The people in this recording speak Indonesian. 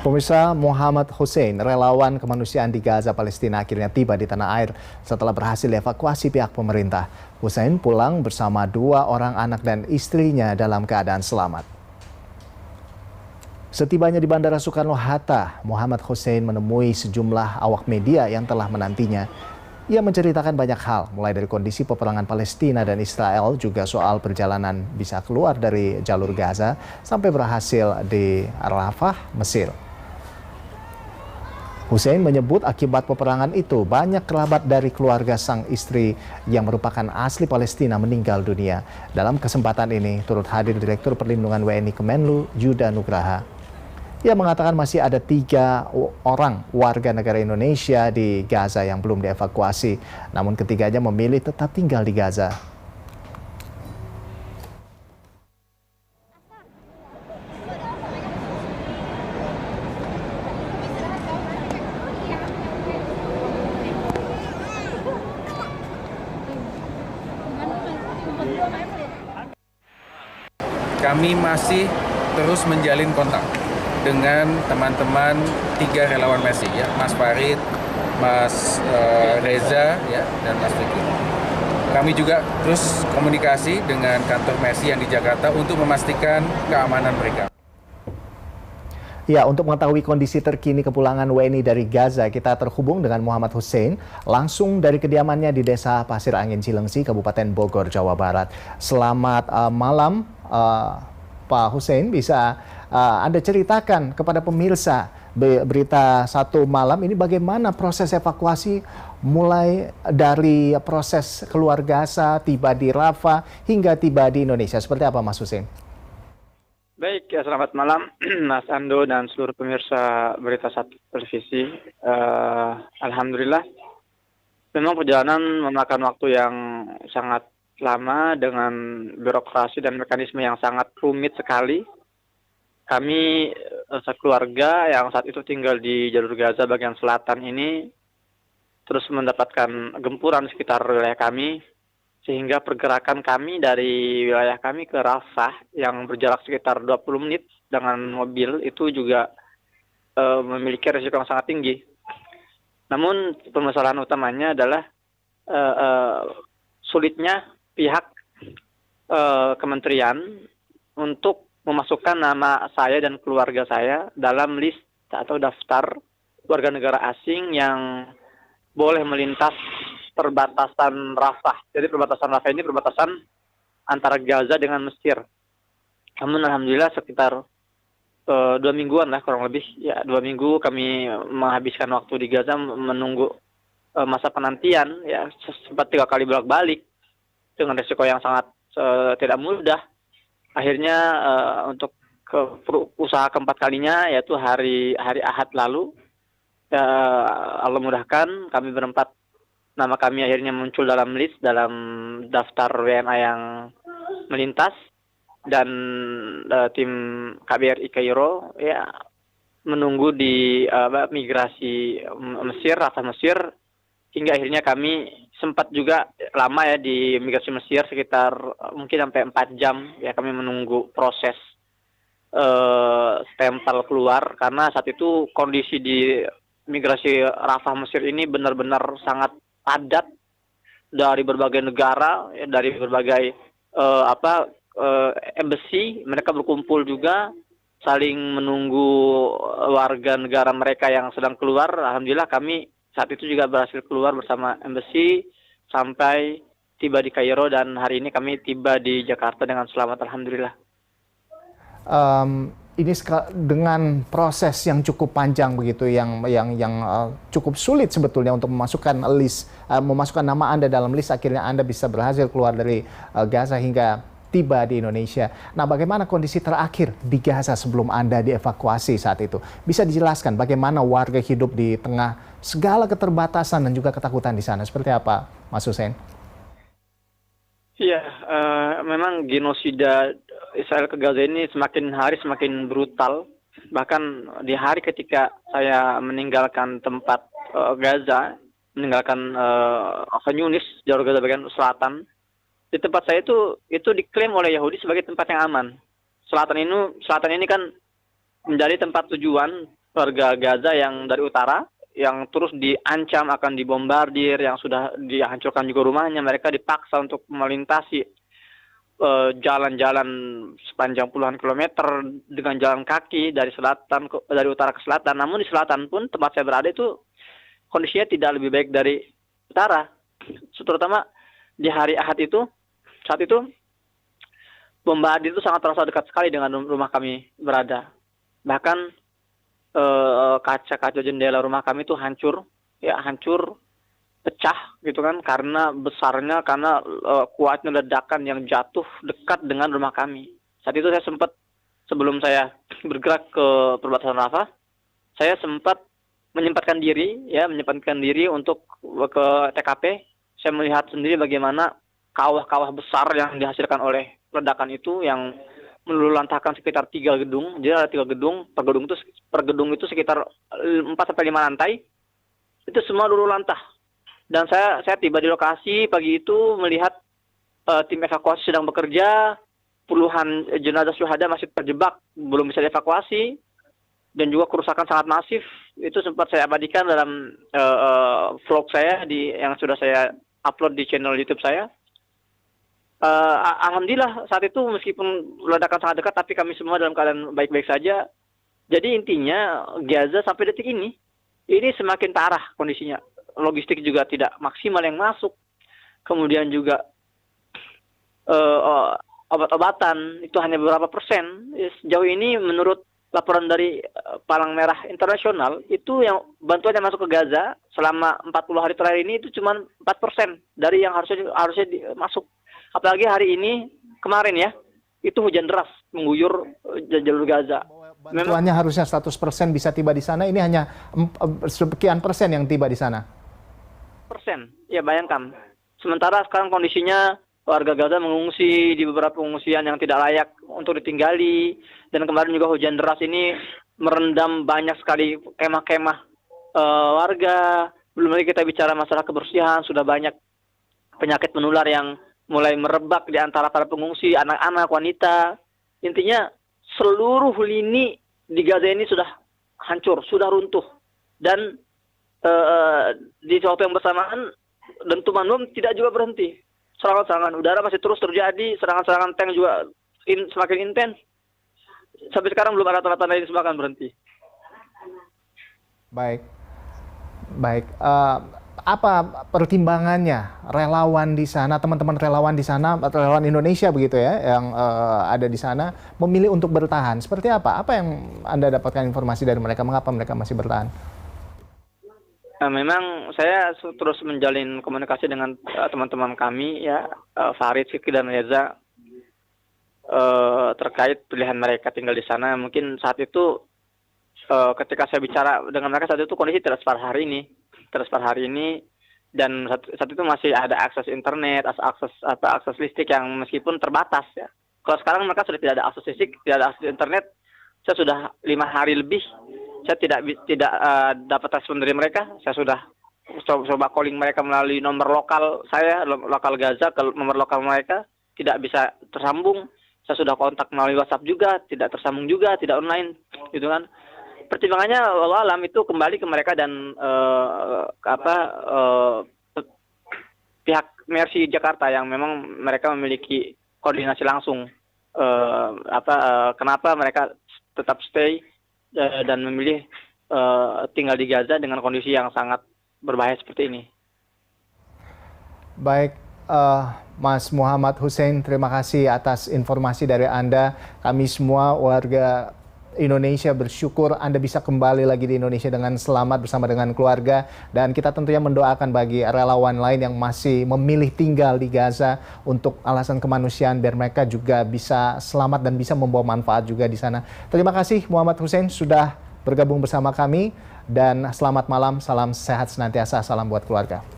Pemirsa, Muhammad Hussein, relawan kemanusiaan di Gaza, Palestina akhirnya tiba di tanah air setelah berhasil dievakuasi pihak pemerintah. Hussein pulang bersama 2 orang anak dan istrinya dalam keadaan selamat. Setibanya di Bandara Soekarno-Hatta, Muhammad Hussein menemui sejumlah awak media yang telah menantinya. Ia menceritakan banyak hal, mulai dari kondisi peperangan Palestina dan Israel, juga soal perjalanan bisa keluar dari jalur Gaza, sampai berhasil di Rafah, Mesir. Hussein menyebut akibat peperangan itu banyak kerabat dari keluarga sang istri yang merupakan asli Palestina meninggal dunia. Dalam kesempatan ini turut hadir Direktur Perlindungan WNI Kemenlu Yuda Nugraha. Ia mengatakan masih ada 3 orang warga negara Indonesia di Gaza yang belum dievakuasi, namun ketiganya memilih tetap tinggal di Gaza. Kami masih terus menjalin kontak dengan teman-teman 3 relawan Mercy, ya, Mas Farid, Mas Reza, ya, dan Mas Fikri. Kami juga terus komunikasi dengan kantor Mercy yang di Jakarta untuk memastikan keamanan mereka. Ya, untuk mengetahui kondisi terkini kepulangan WNI dari Gaza, kita terhubung dengan Muhammad Hussein langsung dari kediamannya di Desa Pasir Angin Cilengsi, Kabupaten Bogor, Jawa Barat. Selamat malam, Pak Hussein. Bisa Anda ceritakan kepada pemirsa berita satu malam ini bagaimana proses evakuasi mulai dari proses keluar Gaza, tiba di Rafah, hingga tiba di Indonesia. Seperti apa, Mas Hussein? Baik, ya selamat malam Mas Ando dan seluruh pemirsa Berita Satu Televisi. Alhamdulillah, memang perjalanan memakan waktu yang sangat lama dengan birokrasi dan mekanisme yang sangat rumit sekali. Kami sekeluarga yang saat itu tinggal di jalur Gaza bagian selatan ini terus mendapatkan gempuran sekitar wilayah kami, sehingga pergerakan kami dari wilayah kami ke Rafah yang berjarak sekitar 20 menit dengan mobil itu juga memiliki risiko yang sangat tinggi. Namun permasalahan utamanya adalah sulitnya pihak kementerian untuk memasukkan nama saya dan keluarga saya dalam list atau daftar warga negara asing yang boleh melintas perbatasan Rafah. Jadi perbatasan Rafah ini perbatasan antara Gaza dengan Mesir. Namun alhamdulillah sekitar 2 mingguan lah kurang lebih. Ya 2 minggu kami menghabiskan waktu di Gaza menunggu masa penantian. Ya sempat 3 kali bolak-balik dengan risiko yang sangat tidak mudah. Akhirnya untuk usaha keempat kalinya yaitu hari Ahad lalu, Allah mudahkan kami berempat, nama kami akhirnya muncul dalam list, dalam daftar WNA yang melintas, dan tim KBRI Kairo ya menunggu di migrasi Mesir, Rafah Mesir, hingga akhirnya kami sempat juga lama ya di migrasi Mesir sekitar mungkin sampai 4 jam ya kami menunggu proses stempel keluar, karena saat itu kondisi di migrasi Rafah Mesir ini benar-benar sangat padat dari berbagai negara, dari berbagai embassy. Mereka berkumpul juga saling menunggu warga negara mereka yang sedang keluar. Alhamdulillah kami saat itu juga berhasil keluar bersama embassy sampai tiba di Kairo, dan hari ini kami tiba di Jakarta dengan selamat, alhamdulillah. Ini dengan proses yang cukup panjang begitu, yang cukup sulit sebetulnya untuk memasukkan list, memasukkan nama Anda dalam list, akhirnya Anda bisa berhasil keluar dari Gaza hingga tiba di Indonesia. Nah, bagaimana kondisi terakhir di Gaza sebelum Anda dievakuasi saat itu? Bisa dijelaskan bagaimana warga hidup di tengah segala keterbatasan dan juga ketakutan di sana? Seperti apa, Mas Hussein? Iya, memang genosida Israel ke Gaza ini semakin hari semakin brutal. Bahkan di hari ketika saya meninggalkan tempat Gaza, meninggalkan Khan Yunis, jalur Gaza bagian selatan, di tempat saya itu diklaim oleh Yahudi sebagai tempat yang aman. Selatan ini kan menjadi tempat tujuan warga Gaza yang dari utara, yang terus diancam akan dibombardir, yang sudah dihancurkan juga rumahnya. Mereka dipaksa untuk melintasi jalan-jalan sepanjang puluhan kilometer dengan jalan kaki dari utara ke selatan. Namun di selatan pun tempat saya berada itu kondisinya tidak lebih baik dari utara. Terutama di hari Ahad itu, saat itu bombardir itu sangat terasa dekat sekali dengan rumah kami berada. Bahkan kaca-kaca jendela rumah kami itu hancur, pecah gitu kan, karena kuatnya ledakan yang jatuh dekat dengan rumah kami. Saat itu saya sempat, sebelum saya bergerak ke perbatasan Rafah, saya sempat menyempatkan diri untuk ke TKP. Saya melihat sendiri bagaimana kawah-kawah besar yang dihasilkan oleh ledakan itu yang meluluhlantahkan sekitar 3 gedung. Jadi ada 3 gedung, per gedung itu sekitar 4 sampai 5 lantai. Itu semua luluh lantah. Dan saya tiba di lokasi pagi itu melihat tim evakuasi sedang bekerja, puluhan jenazah syuhada masih terjebak, belum bisa dievakuasi, dan juga kerusakan sangat masif. Itu sempat saya abadikan dalam vlog saya yang sudah saya upload di channel YouTube saya. Alhamdulillah saat itu meskipun ledakan sangat dekat, tapi kami semua dalam keadaan baik-baik saja. Jadi intinya Gaza sampai detik ini semakin parah kondisinya. Logistik juga tidak maksimal yang masuk. Kemudian juga obat-obatan itu hanya beberapa persen. Sejauh ini menurut laporan dari Palang Merah Internasional, itu yang bantuan yang masuk ke Gaza selama 40 hari terakhir ini itu cuma 4% dari yang harusnya masuk. Apalagi hari ini, kemarin ya, itu hujan deras mengguyur jalur Gaza. Bantuannya harusnya 100% bisa tiba di sana, ini hanya sekian persen yang tiba di sana. Ya bayangkan. Sementara sekarang kondisinya warga Gaza mengungsi di beberapa pengungsian yang tidak layak untuk ditinggali. Dan kemarin juga hujan deras ini merendam banyak sekali kemah-kemah warga. Belum lagi kita bicara masalah kebersihan, sudah banyak penyakit menular yang mulai merebak di antara para pengungsi, anak-anak, wanita. Intinya seluruh lini di Gaza ini sudah hancur, sudah runtuh. Dan di waktu yang bersamaan dentuman bom tidak juga berhenti. Serangan-serangan udara masih terus terjadi, serangan-serangan tank juga semakin intens. Sampai sekarang belum ada tanda-tanda ini semua akan berhenti. Baik. Apa pertimbangannya relawan di sana, teman-teman relawan di sana, relawan Indonesia begitu ya, yang ada di sana memilih untuk bertahan? Seperti apa? Apa yang Anda dapatkan informasi dari mereka? Mengapa mereka masih bertahan? Memang saya terus menjalin komunikasi dengan teman-teman kami ya, Farid, Fikri, dan Reza, terkait pilihan mereka tinggal di sana. Mungkin saat itu ketika saya bicara dengan mereka saat itu kondisi tidak separah hari ini, dan saat itu masih ada akses internet, akses listrik yang meskipun terbatas ya. Kalau sekarang mereka sudah tidak ada akses listrik, tidak ada akses internet. Saya sudah 5 hari lebih saya tidak dapat respon dari mereka. Saya sudah coba calling mereka melalui nomor lokal saya, lokal Gaza, ke nomor lokal mereka, tidak bisa tersambung. Saya sudah kontak melalui WhatsApp juga, tidak tersambung juga, tidak online, gitu kan. Pertimbangannya wallahu alam itu kembali ke mereka dan pihak Mercy Jakarta yang memang mereka memiliki koordinasi langsung. Kenapa mereka tetap stay dan memilih tinggal di Gaza dengan kondisi yang sangat berbahaya seperti ini. Baik, Mas Muhammad Hussein, terima kasih atas informasi dari Anda. Kami semua warga Indonesia bersyukur Anda bisa kembali lagi di Indonesia dengan selamat bersama dengan keluarga. Dan kita tentunya mendoakan bagi relawan lain yang masih memilih tinggal di Gaza untuk alasan kemanusiaan, biar mereka juga bisa selamat dan bisa membawa manfaat juga di sana. Terima kasih Muhammad Hussein sudah bergabung bersama kami, dan selamat malam, salam sehat senantiasa, salam buat keluarga.